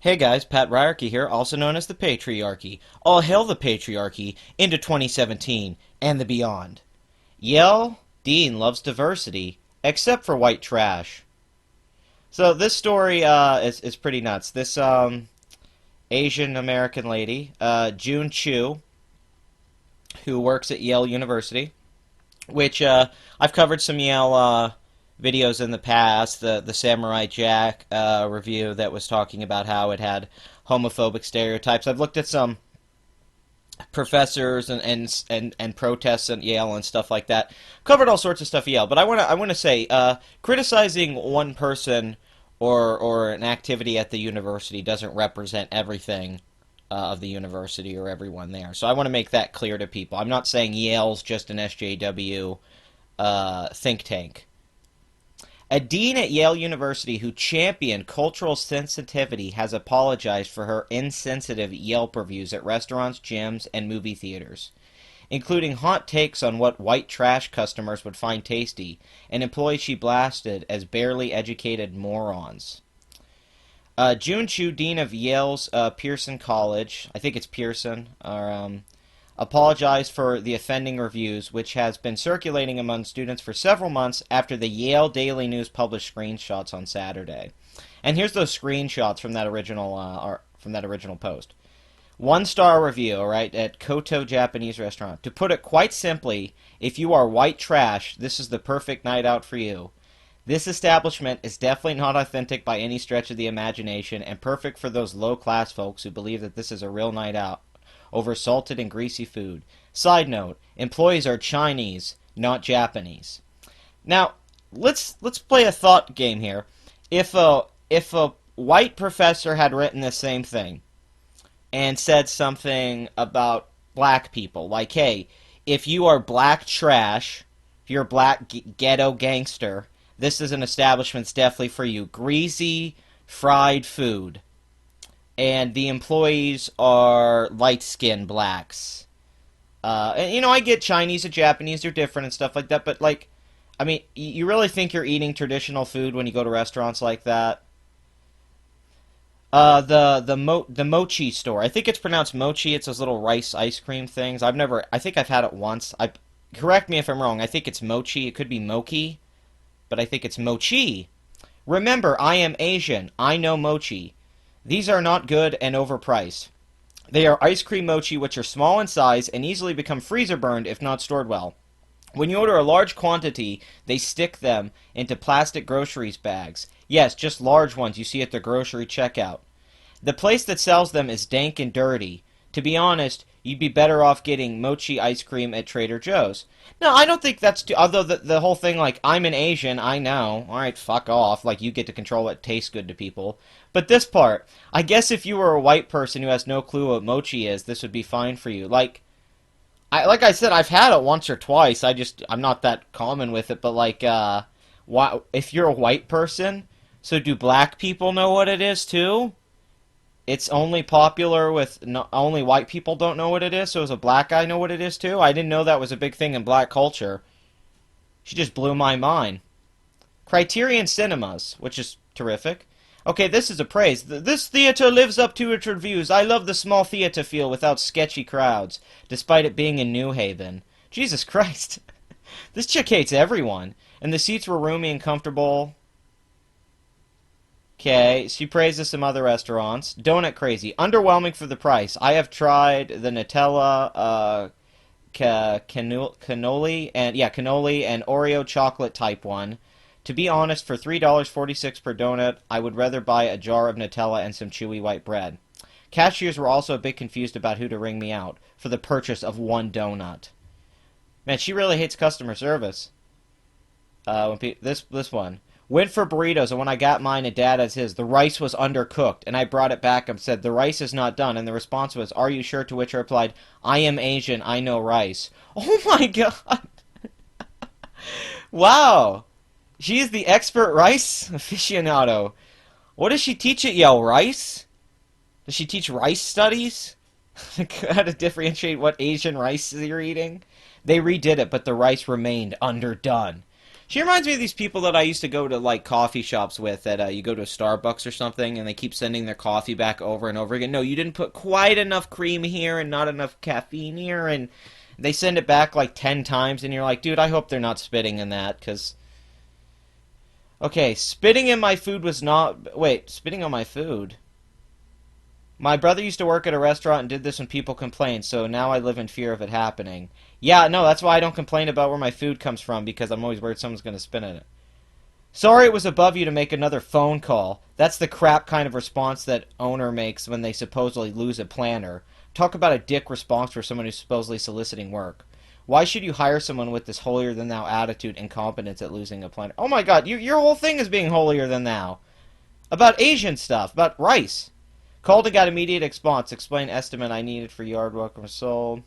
Hey guys, Pat Ryerke here, also known as the Patriarchy. All hail the Patriarchy into 2017 and the beyond. Yale Dean loves diversity, except for white trash. So this story is pretty nuts. This Asian American lady, June Chu, who works at Yale University, which I've covered some Yale videos in the past. The Samurai Jack review that was talking about how it had homophobic stereotypes. I've looked at some professors and protests at Yale and stuff like that. Covered all sorts of stuff at Yale. But I want to say criticizing one person or an activity at the university doesn't represent everything of the university or everyone there. So I want to make that clear to people. I'm not saying Yale's just an SJW think tank. A dean at Yale University who championed cultural sensitivity has apologized for her insensitive Yelp reviews at restaurants, gyms, and movie theaters, including hot takes on what white trash customers would find tasty, and employees she blasted as barely educated morons. June Chu, dean of Yale's Pearson College, I think it's Pearson, apologized for the offending reviews, which has been circulating among students for several months after the Yale Daily News published screenshots on Saturday. And here's those screenshots from that original post. One-star review, all right, at Koto Japanese restaurant. To put it quite simply, if you are white trash, this is the perfect night out for you. This establishment is definitely not authentic by any stretch of the imagination and perfect for those low-class folks who believe that this is a real night out over salted and greasy food. Side note, employees are Chinese, not Japanese. Now, let's play a thought game here. If a white professor had written the same thing and said something about black people, like, hey, if you are black trash, if you're a black ghetto gangster, this is an establishment that's definitely for you. Greasy, fried food. And the employees are light-skinned blacks. And, I get Chinese and Japanese, they're different and stuff like that, but, you really think you're eating traditional food when you go to restaurants like that? The mochi store. I think it's pronounced mochi. It's those little rice ice cream things. I think I've had it once. Correct me if I'm wrong. I think it's mochi. It could be mochi, but I think it's mochi. Remember, I am Asian. I know mochi. These are not good and overpriced. They are ice cream mochi which are small in size and easily become freezer burned if not stored well. When you order a large quantity, they stick them into plastic groceries bags. Yes, just large ones you see at the grocery checkout. The place that sells them is dank and dirty. To be honest, you'd be better off getting mochi ice cream at Trader Joe's. No, I don't think that's too... Although the whole thing, like, I'm an Asian, I know. Alright, fuck off. Like, you get to control what tastes good to people. But this part, I guess if you were a white person who has no clue what mochi is, this would be fine for you. Like I said, I've had it once or twice. I'm not that common with it, but, if you're a white person, so do black people know what it is, too? It's only popular with... only white people don't know what it is, so does a black guy know what it is, too? I didn't know that was a big thing in black culture. She just blew my mind. Criterion Cinemas, which is terrific. Okay, this is a praise. This theater lives up to its reviews. I love the small theater feel without sketchy crowds, despite it being in New Haven. Jesus Christ. This chick hates everyone. And the seats were roomy and comfortable. Okay, she praises some other restaurants. Donut crazy. Underwhelming for the price. I have tried the Nutella, cannoli, and Oreo chocolate type one. To be honest, for $3.46 per donut, I would rather buy a jar of Nutella and some chewy white bread. Cashiers were also a bit confused about who to ring me out for the purchase of one donut. Man, she really hates customer service. This one. Went for burritos, and when I got mine, and Dad has his, the rice was undercooked, and I brought it back and said, the rice is not done, and the response was, are you sure? To which I replied, I am Asian, I know rice. Oh my god! Wow! She is the expert rice aficionado. What does she teach at Yale? Rice? Does she teach rice studies? How to differentiate what Asian rice you're eating? They redid it, but the rice remained underdone. She reminds me of these people that I used to go to like coffee shops with. That you go to a Starbucks or something, and they keep sending their coffee back over and over again. No, you didn't put quite enough cream here, and not enough caffeine here, and they send it back like 10 times, and you're like, dude, I hope they're not spitting in that, because... Okay, spitting in my food was not... Wait, spitting on my food? My brother used to work at a restaurant and did this when people complained, so now I live in fear of it happening. Yeah, no, that's why I don't complain about where my food comes from, because I'm always worried someone's going to spit in it. Sorry it was above you to make another phone call. That's the crap kind of response that owner makes when they supposedly lose a planner. Talk about a dick response for someone who's supposedly soliciting work. Why should you hire someone with this holier-than-thou attitude and competence at losing a planner? Oh my god, your whole thing is being holier-than-thou. About Asian stuff, about rice. Called and got immediate response. Explain estimate I needed for yard work was sold.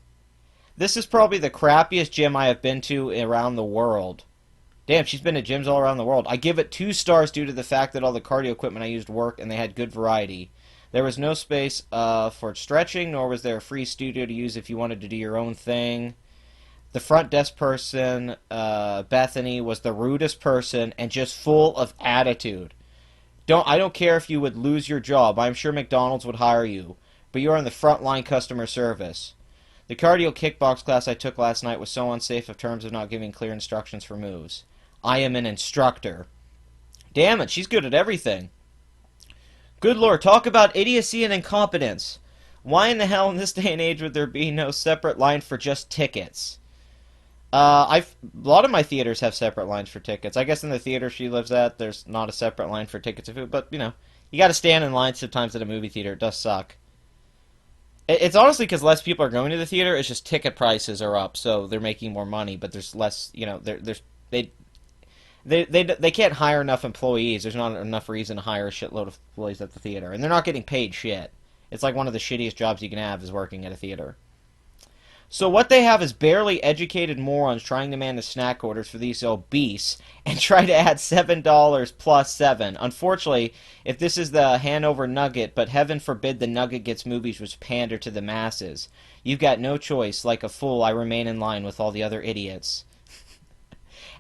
This is probably the crappiest gym I have been to around the world. Damn, she's been to gyms all around the world. I give it 2 stars due to the fact that all the cardio equipment I used worked and they had good variety. There was no space for stretching, nor was there a free studio to use if you wanted to do your own thing. The front desk person, Bethany, was the rudest person and just full of attitude. I don't care if you would lose your job. I'm sure McDonald's would hire you, but you are in the front line customer service. The cardio kickbox class I took last night was so unsafe of terms of not giving clear instructions for moves. I am an instructor. Damn it, she's good at everything. Good lord, talk about idiocy and incompetence. Why in the hell in this day and age would there be no separate line for just tickets? A lot of my theaters have separate lines for tickets. I guess in the theater she lives at, there's not a separate line for tickets, but, you know, you gotta stand in line sometimes at a movie theater. It does suck. It's honestly because less people are going to the theater. It's just ticket prices are up, so they're making more money, but there's less, you know, they can't hire enough employees. There's not enough reason to hire a shitload of employees at the theater, and they're not getting paid shit. It's like one of the shittiest jobs you can have is working at a theater. So what they have is barely educated morons trying to manage snack orders for these obese and try to add $7 plus 7. Unfortunately, if this is the Hanover Nugget, but heaven forbid the Nugget gets movies which pander to the masses. You've got no choice. Like a fool, I remain in line with all the other idiots.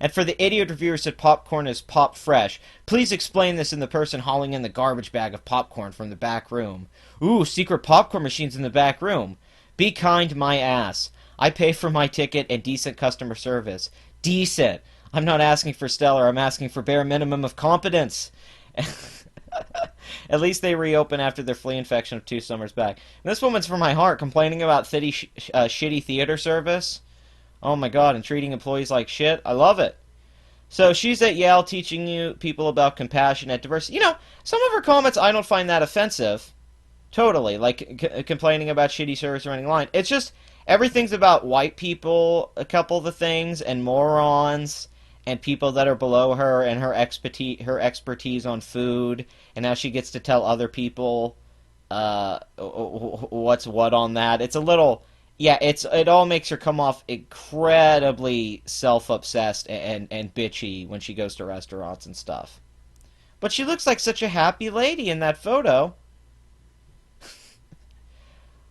And for the idiot reviewer said popcorn is popped fresh, please explain this in the person hauling in the garbage bag of popcorn from the back room. Ooh, secret popcorn machines in the back room. Be kind, my ass. I pay for my ticket and decent customer service. Decent. I'm not asking for stellar. I'm asking for bare minimum of competence. At least they reopen after their flea infection of 2 summers back. And this woman's from my heart, complaining about shitty theater service. Oh my god, and treating employees like shit. I love it. So she's at Yale teaching you people about compassion and diversity. You know, some of her comments I don't find that offensive. Totally, like complaining about shitty service running line. It's just everything's about white people, a couple of the things, and morons, and people that are below her, and her expertise on food, and how she gets to tell other people what's what on that. It's a little, yeah. It all makes her come off incredibly self-obsessed and bitchy when she goes to restaurants and stuff. But she looks like such a happy lady in that photo.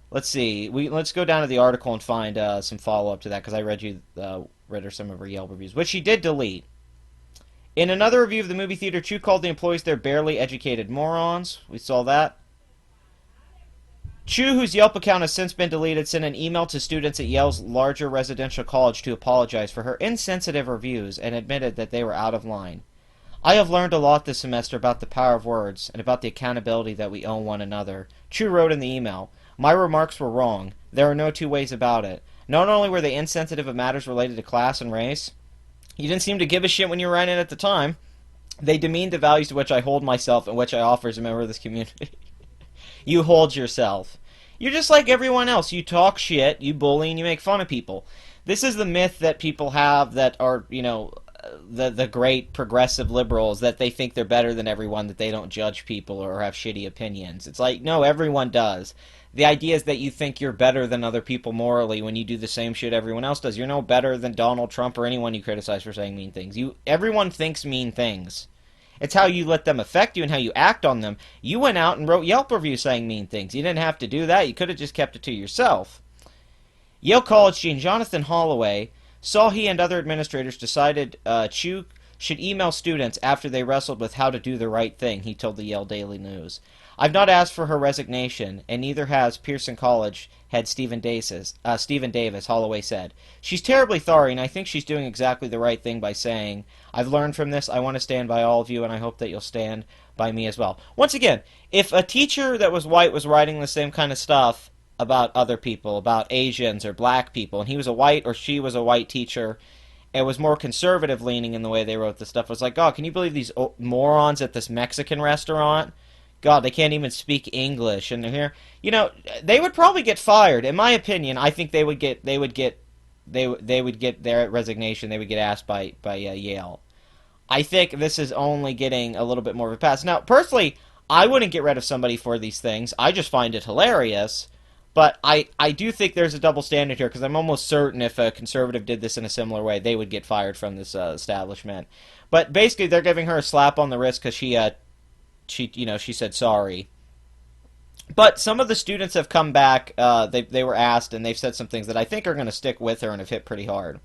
Let's see. Let's go down to the article and find some follow-up to that, because I read her some of her Yelp reviews, which she did delete. In another review of the movie theater, Chu called the employees their barely educated morons. We saw that. Chu, whose Yelp account has since been deleted, sent an email to students at Yale's larger residential college to apologize for her insensitive reviews and admitted that they were out of line. I have learned a lot this semester about the power of words and about the accountability that we owe one another. Chu wrote in the email, my remarks were wrong. There are no 2 ways about it. Not only were they insensitive of matters related to class and race, you didn't seem to give a shit when you were writing at the time. They demeaned the values to which I hold myself and which I offer as a member of this community. You hold yourself. You're just like everyone else. You talk shit, you bully, and you make fun of people. This is the myth that people have that are, you know, the great progressive liberals, that they think they're better than everyone, that they don't judge people or have shitty opinions. It's like, no, everyone does. The idea is that you think you're better than other people morally when you do the same shit everyone else does. You're no better than Donald Trump or anyone you criticize for saying mean things. Everyone thinks mean things. It's how you let them affect you and how you act on them. You went out and wrote Yelp reviews saying mean things. You didn't have to do that. You could have just kept it to yourself. Yale College Dean Jonathan Holloway saw he and other administrators decided Chu should email students after they wrestled with how to do the right thing, he told the Yale Daily News. I've not asked for her resignation, and neither has Pearson College head Stephen Davis, Holloway said. She's terribly sorry, and I think she's doing exactly the right thing by saying, I've learned from this, I want to stand by all of you, and I hope that you'll stand by me as well. Once again, if a teacher that was white was writing the same kind of stuff about other people, about Asians or black people, and he was a white or she was a white teacher, it was more conservative leaning in the way they wrote the stuff. It was like, God, can you believe these morons at this Mexican restaurant? God, they can't even speak English, and they're here. You know, they would probably get fired. In my opinion, I think they would get their resignation. They would get asked by Yale. I think this is only getting a little bit more of a pass. Now, personally, I wouldn't get rid of somebody for these things. I just find it hilarious. But I do think there's a double standard here, because I'm almost certain if a conservative did this in a similar way, they would get fired from this establishment. But basically, they're giving her a slap on the wrist because she said sorry. But some of the students have come back. They were asked, and they've said some things that I think are going to stick with her and have hit pretty hard.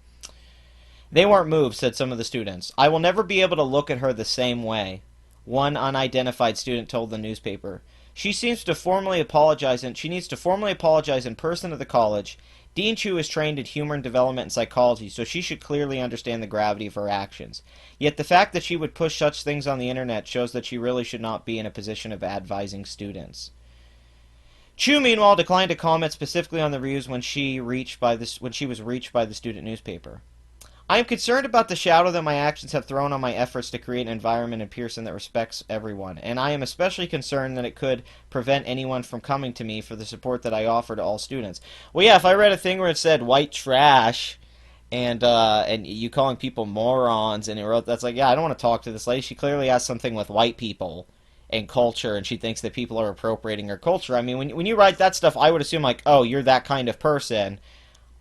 They weren't moved, said some of the students. I will never be able to look at her the same way, one unidentified student told the newspaper. She needs to formally apologize in person to the college. Dean Chu is trained in human development and psychology, so she should clearly understand the gravity of her actions. Yet the fact that she would push such things on the internet shows that she really should not be in a position of advising students. Chu, meanwhile, declined to comment specifically on the reviews when she was reached by the student newspaper. I am concerned about the shadow that my actions have thrown on my efforts to create an environment in Pearson that respects everyone, and I am especially concerned that it could prevent anyone from coming to me for the support that I offer to all students. Well, yeah, if I read a thing where it said white trash, and you calling people morons, and it wrote that's like, yeah, I don't want to talk to this lady. She clearly has something with white people and culture, and she thinks that people are appropriating her culture. I mean, when you write that stuff, I would assume like, oh, you're that kind of person.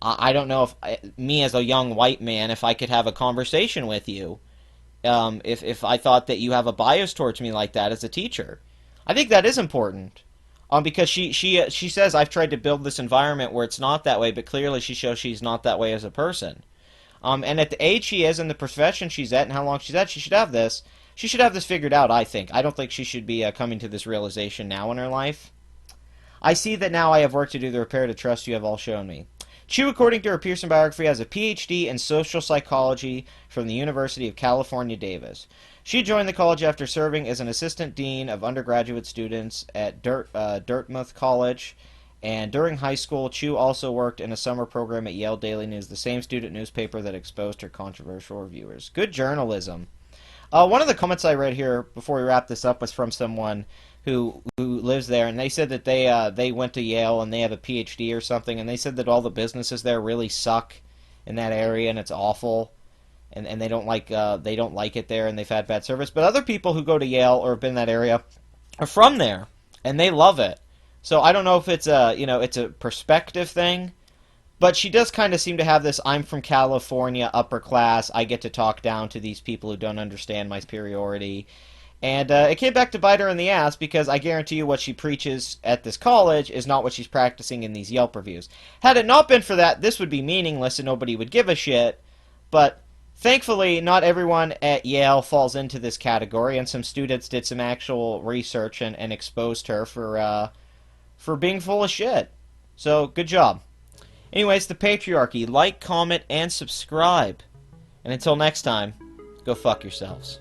I don't know if me as a young white man, if I could have a conversation with you, if I thought that you have a bias towards me like that as a teacher. I think that is important, because she says I've tried to build this environment where it's not that way, but clearly she shows she's not that way as a person. And at the age she is and the profession she's at and how long she's at, she should have this. She should have this figured out. I think. I don't think she should be coming to this realization now in her life. I see that now I have work to do to repair the trust you have all shown me. Chu, according to her Pearson biography, has a Ph.D. in social psychology from the University of California, Davis. She joined the college after serving as an assistant dean of undergraduate students at Dartmouth College, and during high school, Chu also worked in a summer program at Yale Daily News, the same student newspaper that exposed her controversial reviewers. Good journalism. One of the comments I read here before we wrap this up was from someone who lives there, and they said that they went to Yale and they have a PhD or something, and they said that all the businesses there really suck in that area and it's awful, and they don't like it there, and they've had bad service. But other people who go to Yale or have been in that area are from there, and they love it. So I don't know if it's it's a perspective thing, but she does kind of seem to have this I'm from California, upper class, I get to talk down to these people who don't understand my superiority. And it came back to bite her in the ass, because I guarantee you what she preaches at this college is not what she's practicing in these Yelp reviews. Had it not been for that, this would be meaningless and nobody would give a shit. But thankfully, not everyone at Yale falls into this category, and some students did some actual research and exposed her for being full of shit. So, good job. Anyways, the patriarchy. Like, comment, and subscribe. And until next time, go fuck yourselves.